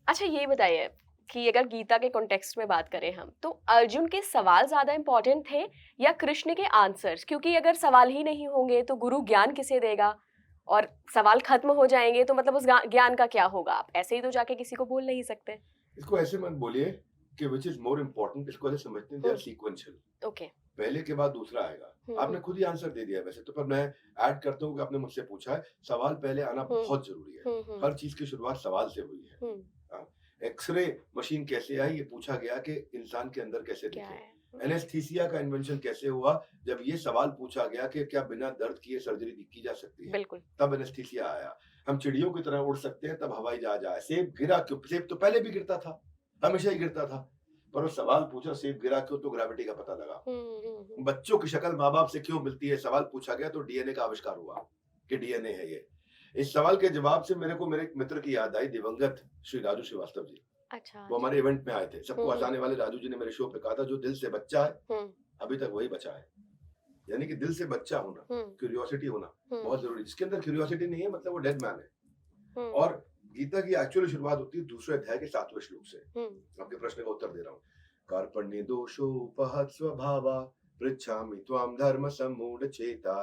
अच्छा ये बताइए कि अगर गीता के कॉन्टेक्स्ट में बात करें हम, तो अर्जुन के सवाल ज़्यादा इम्पोर्टेंट थे या कृष्ण के आंसर्स? क्योंकि अगर सवाल ही नहीं होंगे तो गुरु ज्ञान किसे देगा? और सवाल खत्म हो जाएँगे तो मतलब उस ज्ञान का क्या होगा? आप ऐसे ही तो जाके किसी को बोल नहीं सकते। इसको ऐसे मत बोलिए कि व्हिच इज़ मोर इम्पोर्टेंट, इसको ऐसे समझते हैं they are hmm, sequential. Okay. पहले के बाद दूसरा आएगा। हुँ, आपने हुँ। खुद ही आंसर दे दिया है वैसे तो, पर मैं ऐड करता हूँ कि आपने मुझसे पूछा है, सवाल पहले आना हुँ, बहुत ज़रूरी है। हुँ, हुँ, हर चीज़ की शुरुआत सवाल से हुई है। हुँ। हाँ, एक्स-रे मशीन कैसे आई ये पूछा गया कि इंसान के अंदर कैसे क्या दिखे। है? हुँ, एनेस्थीसिया का इन्वेंशन कैसे हुआ जब ये सवाल पूछा गया कि क्या बिना दर्द किए सर्जरी की जा सकती है? बिल्कुल। तब एनेस्थीसिया आया। हम चिड़ियों की तरह उड़ सकते हैं तब हवाई जहाज आया। सेब गिरा क्यों? सेब तो पहले भी गिरता था, हमेशा ही गिरता था। पर वो सवाल पूछा सेब गिरा क्यों तो ग्रेविटी का पता लगा। हुँ, हुँ, हुँ। बच्चों की शक्ल माँ-बाप से क्यों मिलती है? सवाल पूछा गया तो डीएनए का आविष्कार हुआ कि डीएनए है ये। इस सवाल के जवाब से मेरे को मेरे एक मित्र की याद आई, दिवंगत श्री राजू श्रीवास्तव जी। अच्छा, वो अच्छा। हमारे इवेंट में आए थे। सबको हुँ, हुँ, हँसाने वाले राजू जी ने मेरे शो पे कहा था, "जो दिल से बच्चा है, हुँ, अभी तक वही बचा है।" यानी कि दिल से बच्चा होना, हुँ, क्यूरियोसिटी होना हुँ, बहुत ज़रूरी है। जिसके अंदर क्यूरियोसिटी नहीं है मतलब वो डेड मैन है। हुँ, और गीता की एक्चुअल शुरुआत होती है दूसरे अध्याय के 7वें श्लोक से। हुँ। आपके प्रश्न का उत्तर दे रहा हूँ। कार्पण्य दोषोपहत स्वभावा पृच्छामि त्वां धर्म सम्मूढ़ चेता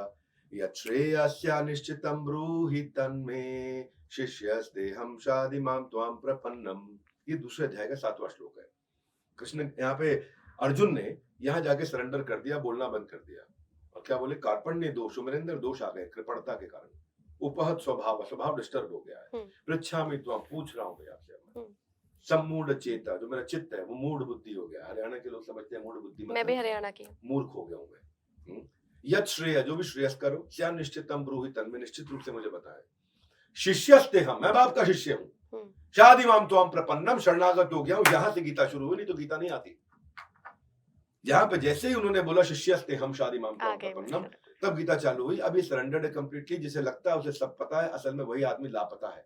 यच्छ्रेयस्या निश्चितं ब्रूहि तन्मे शिष्यस्तेहं शाधि मां त्वां प्रपन्नम। ये दूसरे अध्याय का 7वां श्लोक है। कृष्ण यहाँ पे अर्जुन ने यहाँ जाके सरेंडर कर दिया, बोलना बंद कर दिया। और क्या बोले? कार्पण्य दोषो, मेरे अंदर दोष आ गए कृपणता के कारण। उपहत स्वभाव, स्वभाव डिस्टर्ब हो गया है। हुँ, पृच्छामि त्वां, पूछ रहा हूँ भैया आपसे अब मैं। हुँ। सम्मूढ़ चेता, जो मेरा चित्त है वो मूढ़ बुद्धि हो गया। हरियाणा के लोग समझते हैं मूढ़ बुद्धि मैं भी मतलब हरियाणा की हूँ। मूर्ख हो गया हूँ मैं। यत् श्रेय, जो भी श्रेयस्कर हो, स्या निश्चितम ब्रूहि तन्मे, निश्चित रूप से मुझे बताएं। शिष्यस्ते हम, मैं बाप का शिष्य हूँ। हुँ, शादि माम त्वाम प्रपन्नम, शरणागत हो गया हूँ। यहां से गीता शुरू हुई, नहीं तो गीता नहीं आती। यहाँ पे जैसे ही उन्होंने बोला शिष्यस्ते हम शादि माम आ त्वाम गए प्रपन्नम, मतलब। तब गीता चालू हुई। अब ये सरेंडर्ड है कंप्लीटली। जिसे लगता है उसे सब पता है, असल में वही आदमी लापता है।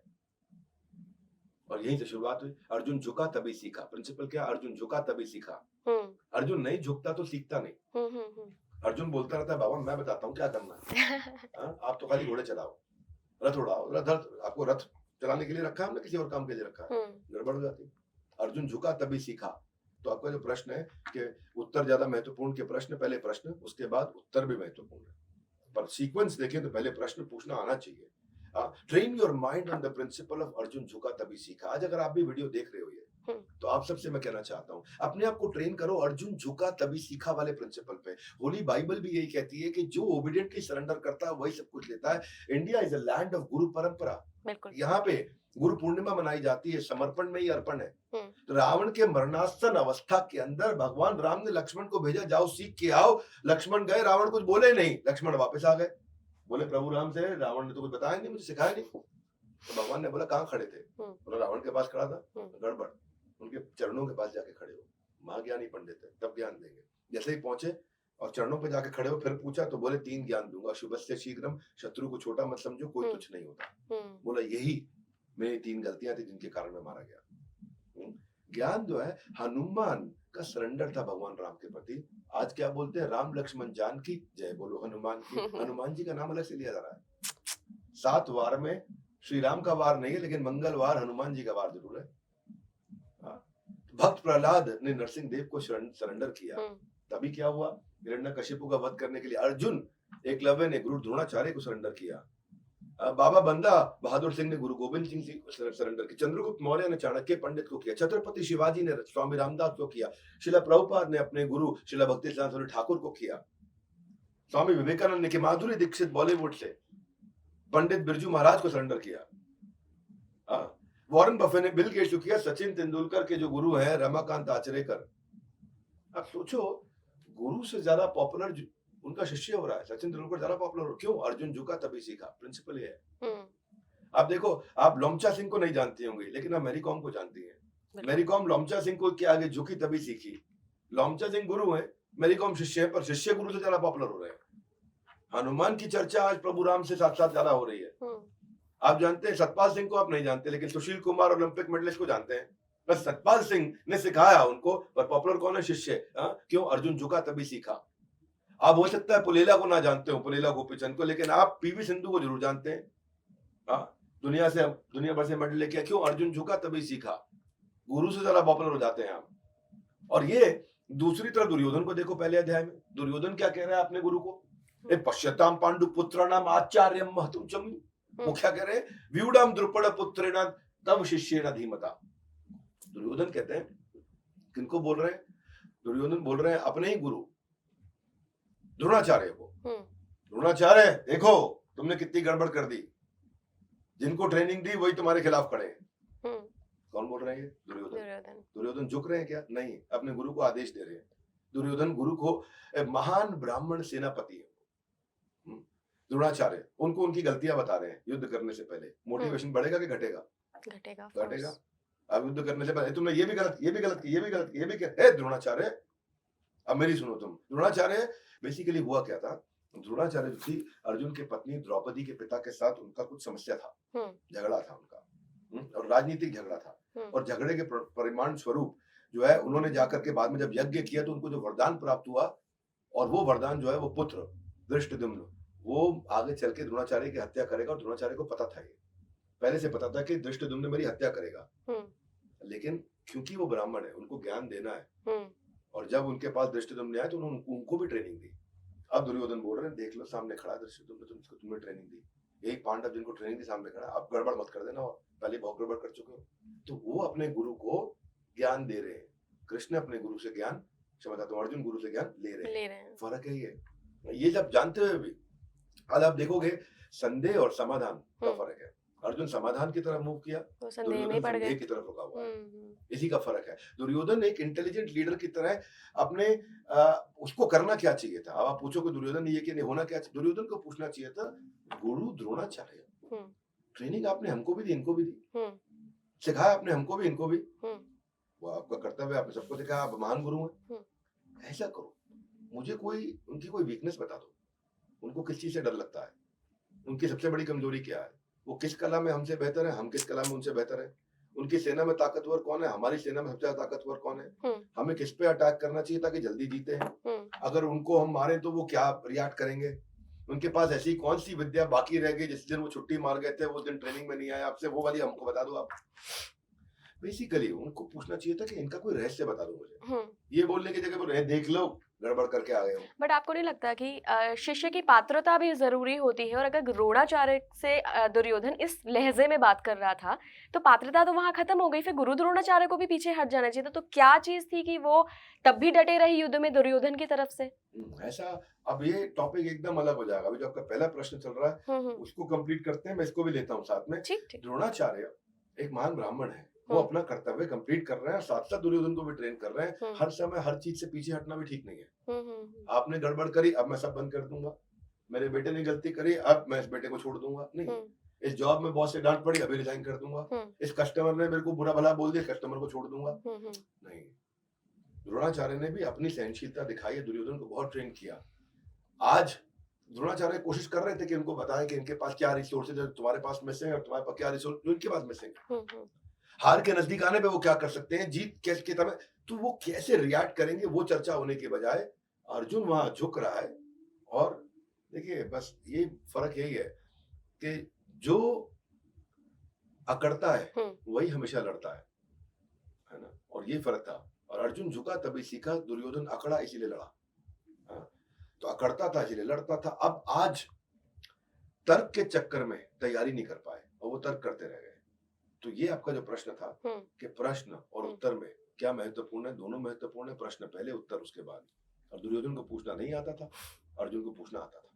और यहीं से शुरुआत हुई। अर्जुन झुका तभी सीखा। प्रिंसिपल क्या? अर्जुन झुका तभी सीखा। हुँ, अर्जुन नहीं झुकता तो सीखता नहीं। हुँ, हुँ, हुँ। अर्जुन बोलता रहता है, बाबा मैं बताता हूँ क्या करना है। हाँ? आप तो खाली घोड़े चलाओ, रथ उड़ाओ। आपको रथ चलाने के लिए रखा है हमने, किसी और काम के लिए रखा है? हुँ, गड़बड़ हो जाती। अर्जुन झुका तभी सीखा। तो आपका जो प्रश्न है कि उत्तर ज्यादा महत्वपूर्ण के प्रश्न, पहले प्रश्न उसके बाद उत्तर भी महत्वपूर्ण है। पर सीक्वेंस देखें तो पहले प्रश्न पूछना आना चाहिए। Train your mind on the principle of Arjun झुका तभी सीखा। आज अगर आप भी वीडियो देख रहे हो ये, हुँ, तो आप सबसे मैं कहना चाहता हूं, अपने आप को ट्रेन करो अर्जुन झुका तभी सीखा वाले प्रिंसिपल पे। होली बाइबल भी यही कहती है कि जो ओबिडियंटली सरेंडर करता है वही सब कुछ लेता है। India is a land of गुरु परंपरा। बिल्कुल। यहाँ पे गुरु पूर्णिमा मनाई जाती है, समर्पण में ही अर्पण है। हुँ, तो रावण के मरणासन अवस्था के अंदर भगवान राम ने लक्ष्मण को भेजा, जाओ सीख के आओ। लक्ष्मण गए, रावण कुछ बोले नहीं, लक्ष्मण वापस आ गए। बोले प्रभु राम से, रावण ने तो कुछ बताया नहीं, मुझे सिखाया नहीं। तो भगवान ने बोला कहाँ खड़े थे? हुँ, बोला रावण के पास खड़ा था। हुँ, गड़बड़, उनके चरणों के पास जाके खड़े हो। महाज्ञानी पंडित है, तब ज्ञान देंगे। जैसे ही पहुंचे और चरणों पे जाके खड़े हो, फिर पूछा तो बोले 3 ज्ञान दूंगा। शुभस्य शीघ्रम, शत्रु को छोटा मत समझो, कोई हुँ, तुच्छ नहीं होता। हुँ, बोला यही मेरी 3 गलतियां थी जिनके कारण मैं मारा गया। हम्म? ज्ञान जो है, हनुमान का सरेंडर था भगवान राम के प्रति। आज क्या बोलते हैं? राम लक्ष्मण जानकी जय बोलो हनुमान की। हनुमान जी का नाम अलग से लिया जा रहा है। 7 वार में श्री राम का वार नहीं है, लेकिन मंगलवार हनुमान जी का वार जरूर है। हाँ। भक्त प्रहलाद ने नरसिंह देव को सरेंडर किया। हुँ, तभी क्या हुआ? हिरण्यकशिपु का वध करने के लिए अर्जुन एकलव्य ने गुरु द्रोणाचार्य को सरेंडर किया। बाबा बंदा बहादुर सिंह ने गुरु गोविंद सिंह से सरेंडर किया। चंद्रगुप्त मौर्य ने चाणक्य पंडित को किया। छत्रपति शिवाजी ने स्वामी रामदास को किया। शिला प्रभुपाद ने अपने गुरु शिला भक्ति सिद्धांत ठाकुर को किया। स्वामी विवेकानंद ने कि माधुरी दीक्षित बॉलीवुड से पंडित बिरजू महाराज को सरेंडर किया। वॉरेन बफे ने बिल गेट्स को किया। सचिन तेंदुलकर के जो गुरु हैं रमाकांत आचरेकर। अब सोचो, गुरु से ज्यादा पॉपुलर उनका शिष्य हो रहा है। सचिन तेंदुलकर ज्यादा पॉपुलर हो, क्यों? अर्जुन झुका तभी सीखा। प्रिंसिपल ये है। हुँ, आप देखो, आप लोमचा सिंह को नहीं जानती होंगी, लेकिन आप मैरी कॉम को जानती हैं। बिल्कुल। मैरी कॉम लोमचा सिंह को के आगे झुकी तभी सीखी। लोमचा सिंह गुरु है, मैरी कॉम शिष्य है, पर शिष्य गुरु से ज्यादा पॉपुलर हो रहे हैं। हनुमान की चर्चा आज प्रभु राम से साथ साथ ज्यादा हो रही है। हुँ, आप जानते हैं, सतपाल सिंह को आप नहीं जानते, लेकिन सुशील कुमार ओलंपिक मेडलिस्ट को जानते हैं। बस सतपाल सिंह ने सिखाया उनको, पर पॉपुलर कौन है? शिष्य। क्यों? अर्जुन झुका तभी सीखा। आप हो सकता है पुलेला को ना जानते हो, पुलेला गोपीचंद को, लेकिन आप पीवी सिंधु को जरूर जानते हैं। दुनिया भर से मेडल लेके, क्यों? अर्जुन झुका तभी सीखा। गुरु से ज्यादा पॉपुलर हो जाते हैं हम। और ये दूसरी तरफ दुर्योधन को देखो, पहले अध्याय में दुर्योधन क्या कह रहा है अपने गुरु को, ए पश्यताम पांडु पुत्राणाम आचार्यम महतुम चमु। वो क्या कह रहे हैं, व्यूढ़म द्रुपद पुत्रेण तव शिष्येण धीमता। दुर्योधन कहते हैं, किनको बोल रहे हैं, दुर्योधन बोल रहे हैं अपने ही गुरु द्रोणाचार्य को, द्रोणाचार्य देखो तुमने कितनी गड़बड़ कर दी, जिनको ट्रेनिंग दी वही तुम्हारे खिलाफ खड़े हैं। कौन बोल रहे हैं, दुर्योधन। दुर्योधन झुक रहे हैं क्या, नहीं, अपने गुरु को आदेश दे रहे हैं। दुर्योधन गुरु को महान ब्राह्मण सेनापति है द्रोणाचार्य, उनको उनकी गलतियां बता रहे हैं युद्ध करने से पहले। मोटिवेशन बढ़ेगा कि घटेगा, घटेगा। अब युद्ध करने से पहले तुमने ये भी गलत, ये भी गलत, ये भी गलत, ये भी क्या, द्रोणाचार्य अब मेरी सुनो तुम। द्रोणाचार्य बेसिकली हुआ क्या था, द्रोणाचार्य जो थी अर्जुन की पत्नी द्रौपदी के पिता के साथ उनका कुछ समस्या था, झगड़ा था उनका, और राजनीतिक झगड़ा था। और झगड़े के परिमाण स्वरूप जो है उन्होंने जाकर के बाद में जब यज्ञ किया तो उनको जो वरदान प्राप्त हुआ, और वो वरदान जो है वो पुत्र धृष्टद्युम्न, वो आगे चल के द्रोणाचार्य की हत्या करेगा। और द्रोणाचार्य को पता था, ये पहले से पता था कि धृष्टद्युम्न मेरी हत्या करेगा, लेकिन क्योंकि वो ब्राह्मण है उनको ज्ञान देना है, और जब उनके पास धृष्टद्युम्न आया तो उन्होंने उनको भी ट्रेनिंग दी। अब दुर्योधन बोल रहे हैं, देख लो सामने खड़ा धृष्टद्युम्न, तुमने ट्रेनिंग दी, यही पांडव जिनको ट्रेनिंग दी सामने खड़ा, अब गड़बड़ मत कर देना, और पहले बहुत गड़बड़ कर चुके हो। तो वो अपने गुरु को ज्ञान दे रहे हैं, कृष्ण अपने गुरु से ज्ञान, क्षमता तो अर्जुन गुरु से ज्ञान ले रहे हैं। फर्क है ये जब जानते हुए भी। आज आप देखोगे संदेह और समाधान का फर्क है, अर्जुन समाधान की तरफ मूव किया, दुर्योधन संदेह की तरफ रुका हुआ है, इसी का फर्क है। दुर्योधन एक इंटेलिजेंट लीडर की तरह अपने उसको करना क्या चाहिए था। अब आप पूछो कि दुर्योधन ये कि नहीं होना क्या चाहिए, दुर्योधन को पूछना चाहिए था, गुरु द्रोणाचार्य, ट्रेनिंग आपने हमको भी दी, इनको भी दी, सिखाया आपने हमको भी, इनको भी, वो आपका कर्तव्य, आपने सबको सिखाया, आप महान गुरु हैं, ऐसा करो। मुझे कोई उनकी कोई वीकनेस बता दो, उनको किस चीज से डर लगता है, उनकी सबसे बड़ी कमजोरी क्या है, वो किस कला में हमसे बेहतर है, हम किस कला में उनसे बेहतर है, उनकी सेना में ताकतवर कौन है, हमारी सेना में सबसे ज्यादा ताकतवर कौन है, हमें किस पे अटैक करना चाहिए ताकि जल्दी जीते हैं, अगर उनको हम मारे तो वो क्या रिएक्ट करेंगे, उनके पास ऐसी कौन सी विद्या बाकी रह गई, जिस दिन वो छुट्टी मार गए थे, वो दिन ट्रेनिंग में नहीं आया आपसे, वो वाली हमको बता दो आप। बेसिकली उनको पूछना चाहिए था कि इनका कोई रहस्य बता दो मुझे, ये बोलने की जगह पर देख लो गड़बड़ करके आ गए हो। बट आपको नहीं लगता कि शिष्य की पात्रता भी जरूरी होती है, और अगर द्रोणाचार्य से दुर्योधन इस लहजे में बात कर रहा था तो पात्रता तो वहां खत्म हो गई, फिर गुरु द्रोणाचार्य को भी पीछे हट जाना चाहिए था। तो क्या चीज थी कि वो तब भी डटे रहे युद्ध में दुर्योधन की तरफ से? ऐसा अब ये टॉपिक एकदम अलग हो जाएगा। अभी जो आपका पहला प्रश्न चल रहा है उसको कंप्लीट करते हैं, मैं इसको भी लेता हूँ साथ में। द्रोणाचार्य एक महान ब्राह्मण है, वो अपना कर्तव्य कंप्लीट कर रहे हैं, साथ साथ दुर्योधन को भी ट्रेन कर रहे हैं। हर समय हर चीज से पीछे हटना भी ठीक नहीं है। आपने गड़बड़ करी, अब मैं सब बंद कर दूंगा, मेरे बेटे ने गलती करी, अब मैं इस बेटे को छोड़ दूंगा, नहीं। इस जॉब में बॉस से डांट पड़ी, अभी रिजाइन कर दूंगा, इस कस्टमर ने मेरे को बुरा भला बोल दिया, कस्टमर को छोड़ दूंगा, नहीं। द्रोणाचार्य ने भी अपनी सहनशीलता दिखाई है, दुर्योधन को बहुत ट्रेन किया। आज द्रोणाचार्य कोशिश कर रहे थे कि उनको बताएं कि इनके पास क्या रिसोर्सेज है, तुम्हारे पास मिसिंग है, और तुम्हारे पास क्या रिसोर्स जो इनके पास मिसिंग है। हार के नजदीक आने पे वो क्या कर सकते हैं, जीत के समय तो वो कैसे रिएक्ट करेंगे, वो चर्चा होने के बजाय अर्जुन वहां झुक रहा है। और देखिए बस ये फर्क यही है कि जो अकड़ता है वही हमेशा लड़ता है ना, और ये फर्क था। और अर्जुन झुका तभी सीखा, दुर्योधन अकड़ा इसीलिए लड़ा, तो अकड़ता था इसीलिए लड़ता था। अब आज तर्क के चक्कर में तैयारी नहीं कर पाए और वो तर्क करते रह गए। तो ये आपका जो प्रश्न था कि प्रश्न और उत्तर में क्या महत्वपूर्ण है, दोनों महत्वपूर्ण है, प्रश्न पहले उत्तर उसके बाद। और दुर्योधन को पूछना नहीं आता था, अर्जुन को पूछना आता था।